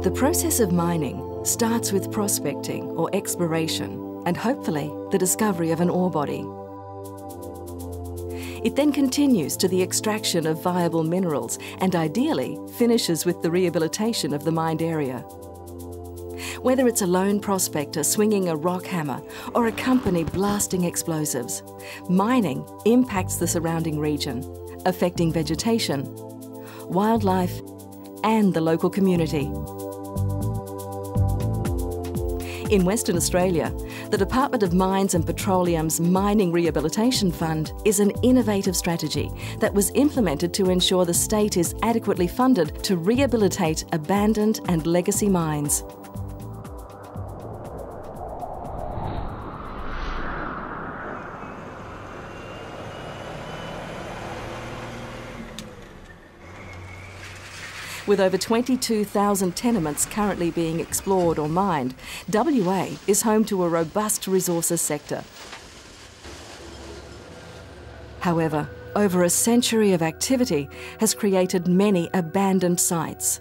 The process of mining starts with prospecting or exploration and hopefully the discovery of an ore body. It then continues to the extraction of viable minerals and ideally finishes with the rehabilitation of the mined area. Whether it's a lone prospector swinging a rock hammer or a company blasting explosives, mining impacts the surrounding region, affecting vegetation, wildlife and the local community. In Western Australia, the Department of Mines and Petroleum's Mining Rehabilitation Fund is an innovative strategy that was implemented to ensure the state is adequately funded to rehabilitate abandoned and legacy mines. With over 22,000 tenements currently being explored or mined, WA is home to a robust resources sector. However, over a century of activity has created many abandoned sites.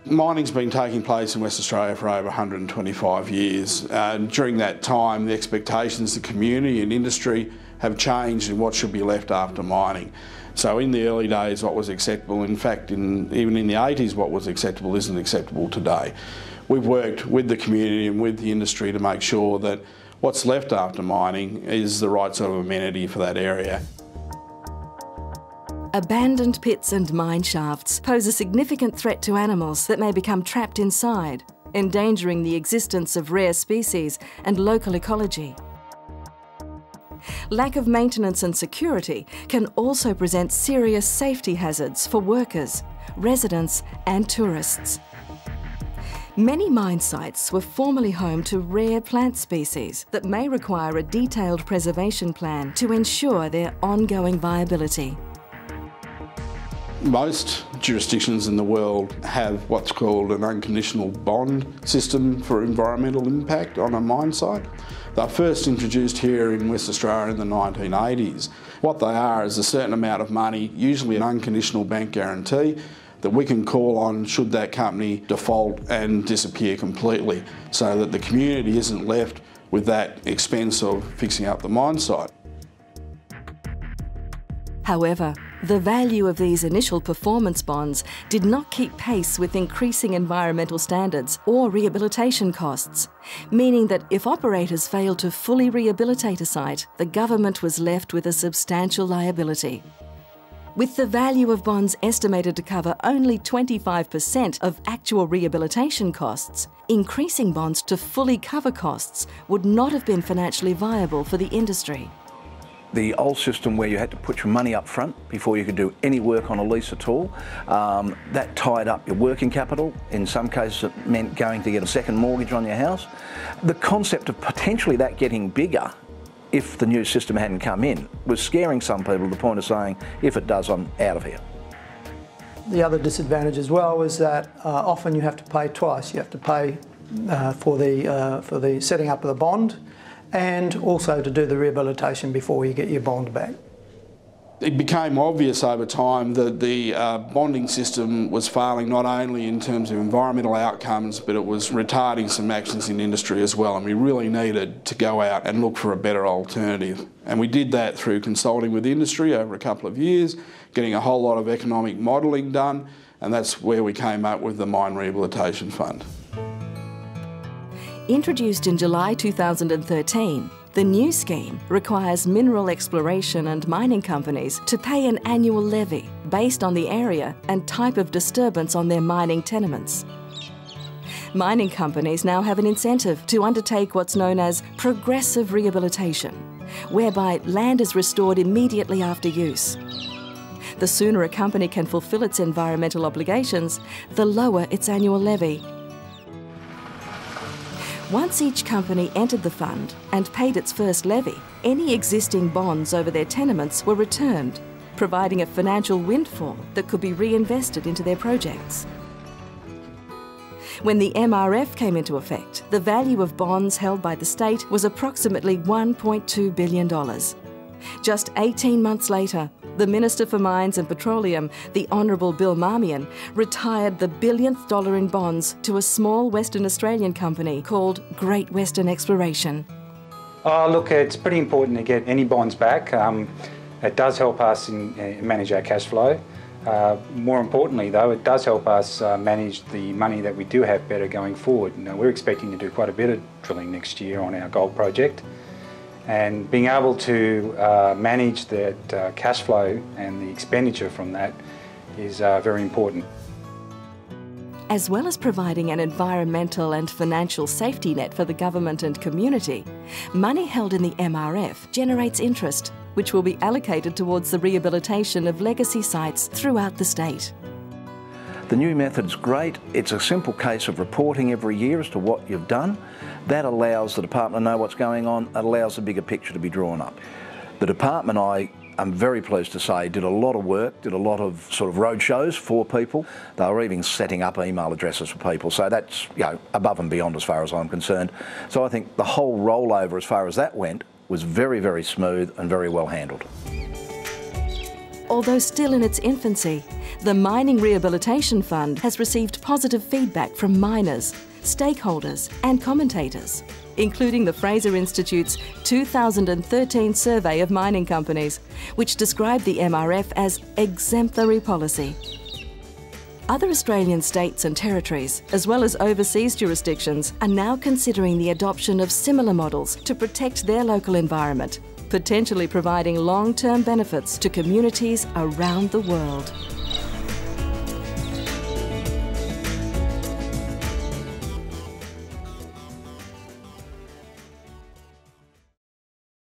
Mining's been taking place in West Australia for over 125 years. During that time, the expectations of the community and industry have changed in what should be left after mining. So in the early days, what was acceptable, in fact, even in the 80s, what was acceptable isn't acceptable today. We've worked with the community and with the industry to make sure that what's left after mining is the right sort of amenity for that area. Abandoned pits and mine shafts pose a significant threat to animals that may become trapped inside, endangering the existence of rare species and local ecology. Lack of maintenance and security can also present serious safety hazards for workers, residents and tourists. Many mine sites were formerly home to rare plant species that may require a detailed preservation plan to ensure their ongoing viability. Most jurisdictions in the world have what's called an unconditional bond system for environmental impact on a mine site. They were first introduced here in West Australia in the 1980s. What they are is a certain amount of money, usually an unconditional bank guarantee, that we can call on should that company default and disappear completely, so that the community isn't left with that expense of fixing up the mine site. However, the value of these initial performance bonds did not keep pace with increasing environmental standards or rehabilitation costs, meaning that if operators failed to fully rehabilitate a site, the government was left with a substantial liability. With the value of bonds estimated to cover only 25% of actual rehabilitation costs, increasing bonds to fully cover costs would not have been financially viable for the industry. The old system where you had to put your money up front before you could do any work on a lease at all, that tied up your working capital. In some cases it meant going to get a second mortgage on your house. The concept of potentially that getting bigger if the new system hadn't come in was scaring some people to the point of saying, if it does, I'm out of here. The other disadvantage as well is that often you have to pay twice. You have to pay for the setting up of the bond, and also to do the rehabilitation before you get your bond back. It became obvious over time that the bonding system was failing not only in terms of environmental outcomes, but it was retarding some actions in industry as well, and we really needed to go out and look for a better alternative. And we did that through consulting with industry over a couple of years, getting a whole lot of economic modelling done, and that's where we came up with the Mining Rehabilitation Fund. Introduced in July 2013, the new scheme requires mineral exploration and mining companies to pay an annual levy based on the area and type of disturbance on their mining tenements. Mining companies now have an incentive to undertake what's known as progressive rehabilitation, whereby land is restored immediately after use. The sooner a company can fulfil its environmental obligations, the lower its annual levy. Once each company entered the fund and paid its first levy, any existing bonds over their tenements were returned, providing a financial windfall that could be reinvested into their projects. When the MRF came into effect, the value of bonds held by the state was approximately $1.2 billion. Just 18 months later, the Minister for Mines and Petroleum, the Honourable Bill Marmion, retired the billionth dollar in bonds to a small Western Australian company called Great Western Exploration. Oh, look, it's pretty important to get any bonds back. It does help us manage our cash flow. More importantly, though, it does help us manage the money that we do have better going forward. You know, we're expecting to do quite a bit of drilling next year on our gold project. And being able to manage that cash flow and the expenditure from that is very important. As well as providing an environmental and financial safety net for the government and community, money held in the MRF generates interest, which will be allocated towards the rehabilitation of legacy sites throughout the state. The new method's great. It's a simple case of reporting every year as to what you've done. That allows the department to know what's going on. It allows the bigger picture to be drawn up. The department, I'm very pleased to say, did a lot of work, did a lot of sort of road shows for people. They were even setting up email addresses for people. So that's, you know, above and beyond as far as I'm concerned. So I think the whole rollover as far as that went was very, very smooth and very well handled. Although still in its infancy, the Mining Rehabilitation Fund has received positive feedback from miners, stakeholders and commentators, including the Fraser Institute's 2013 survey of mining companies, which described the MRF as exemplary policy. Other Australian states and territories, as well as overseas jurisdictions, are now considering the adoption of similar models to protect their local environment, potentially providing long-term benefits to communities around the world.